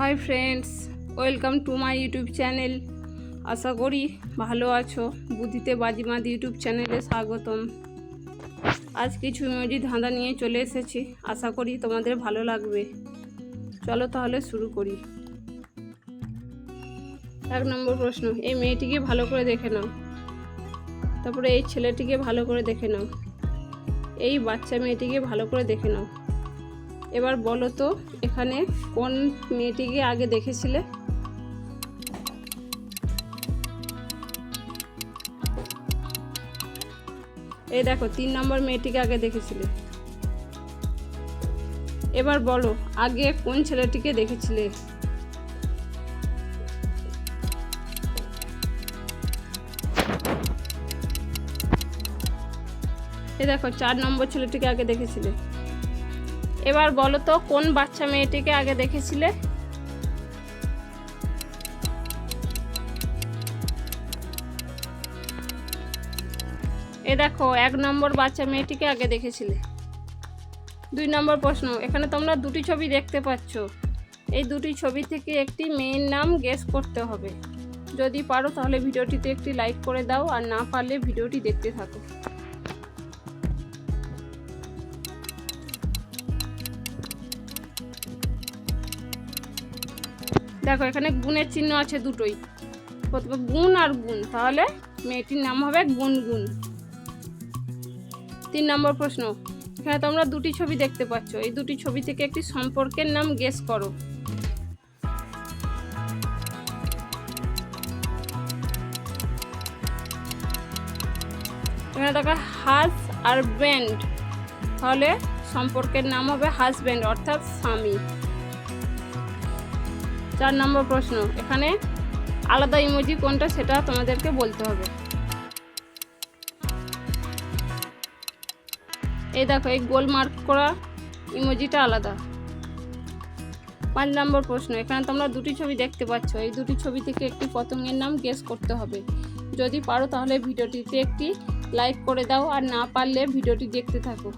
High friends, welcome to my YouTube channel. আশা করি ভালো আছো। বুদ্ধিতে বাজিমাত ইউটিউব চ্যানেলে স্বাগতম। আজ কিছু ইমোজি ধাঁধা নিয়ে চলে এসেছি, আশা করি তোমাদের ভালো লাগবে। চলো তাহলে শুরু করি। 1 নম্বর প্রশ্ন, এই মেয়েটিকে ভালো করে দেখে নাও। তারপরে এই ছেলেটিকে ভালো করে দেখে নাও। এই বাচ্চা মেয়েটিকে ভালো করে দেখে নাও। এবার বলো তো এখানে কোন মেয়েটিকে আগে দেখেছিলে? এই দেখো 3 নম্বর মেয়েটিকে আগে দেখেছিলে। এবার বলো আগে কোন ছেলেটিকে দেখেছিলে? এই দেখো 4 নম্বর ছেলেটিকে আগে দেখেছিলে। এবার বলো তো কোন বাচ্চা মেয়েটিকে আগে দেখেছিলে? এই দেখো 1 নম্বর বাচ্চা মেয়েটিকে আগে দেখেছিলে। 2 নম্বর প্রশ্ন, এখানে তোমরা দুটি ছবি দেখতে পাচ্ছ। এই দুটি ছবি থেকে একটি মেয়ের নাম গেস করতে হবে। যদি পারো তাহলে ভিডিওটিতে একটি লাইক করে দাও, আর না পারলে ভিডিওটি দেখতে থাকো। দেখো এখানে গুণের চিহ্ন আছে দুটোই, প্রথমে গুণ আর গুণ, তাহলে মেয়েটির নাম হবে গুনগুন। 3 নম্বর প্রশ্ন, এখানে তোমরা দুটি ছবি দেখতে পাচ্ছ। এই দুটি ছবি থেকে একটি সম্পর্কের নাম গেস করো। এখানে দেখো হাজ আর ব্যান্ড, তাহলে সম্পর্কের নাম হবে হাজব্যান্ড অর্থাৎ স্বামী। 4 নম্বর প্রশ্ন, এখানে আলাদা ইমোজি কোনটা সেটা তোমাদেরকে বলতে হবে। এই দেখো এই গোল মার্ক করা ইমোজিটা আলাদা। 5 নম্বর প্রশ্ন, এখানে তোমরা দুটি ছবি দেখতে পাচ্ছ। এই দুটি ছবি থেকে একটি পতঙ্গের নাম গেস করতে হবে। যদি পারো তাহলে ভিডিওটিতে একটি লাইক করে দাও, আর না পারলে ভিডিওটি দেখতে থাকো।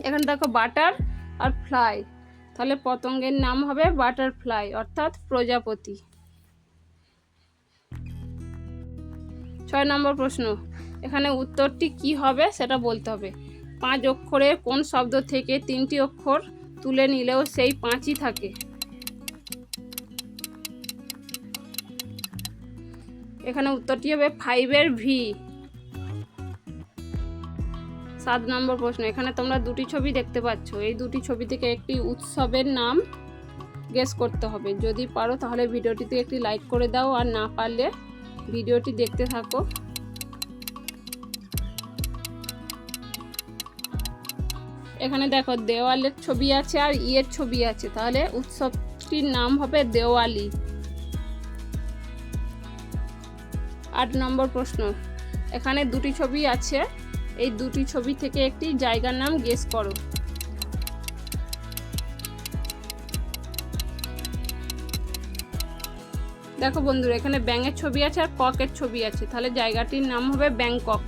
এখানে দেখো বাটার আর ফ্লাই, তাহলে পতঙ্গের নাম হবে বাটারফ্লাই অর্থাৎ প্রজাপতি। 6 নম্বর প্রশ্ন, এখানে উত্তরটি কি হবে সেটা বলতে হবে। 5 অক্ষরের কোন শব্দ থেকে 3টি অক্ষর তুলে নিলেও সেই 5ই থাকে? এখানে উত্তরটি হবে 5-এর ভি। 7 নম্বর প্রশ্ন, এখানে তোমরা দুটি ছবি দেখতে পাচ্ছ। এই দুটি ছবি থেকে একটি উৎসবের নাম গেস করতে হবে। যদি পারো তাহলে ভিডিওটিতে একটি লাইক করে দাও, আর না পারলে ভিডিওটি দেখতে থাকো। এখানে দেখো দেওয়ালের ছবি আছে আর ইয়ের ছবি আছে, তাহলে উৎসবটির নাম হবে দেওয়ালি। 8 নম্বর প্রশ্ন, এখানে দুটি ছবি আছে। এই দুটি ছবি থেকে একটি জায়গার নাম গেস করো। দেখো বন্ধুরা এখানে ব্যাঙের ছবি আছে আর ককের ছবি আছে, তাহলে জায়গাটির নাম হবে ব্যাংকক।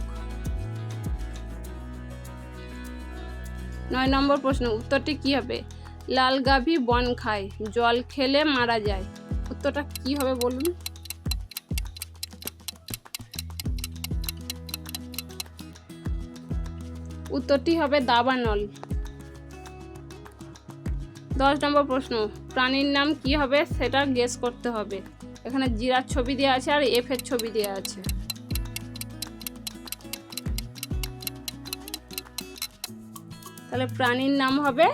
9 নম্বর প্রশ্ন, উত্তরটি কি হবে? লাল গাভী বন খায়, জল খেলে মারা যায়। উত্তরটা কি হবে বলুন? উত্তরটি হবে দাবানল। 10 নম্বর প্রশ্ন, প্রাণীর নাম কি হবে সেটা গেস করতে হবে। এখানে জিরাফ ছবি দেওয়া আছে আর এফের ছবি দেওয়া আছে। তাহলে প্রাণীর নাম হবে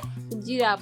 জিরাফ।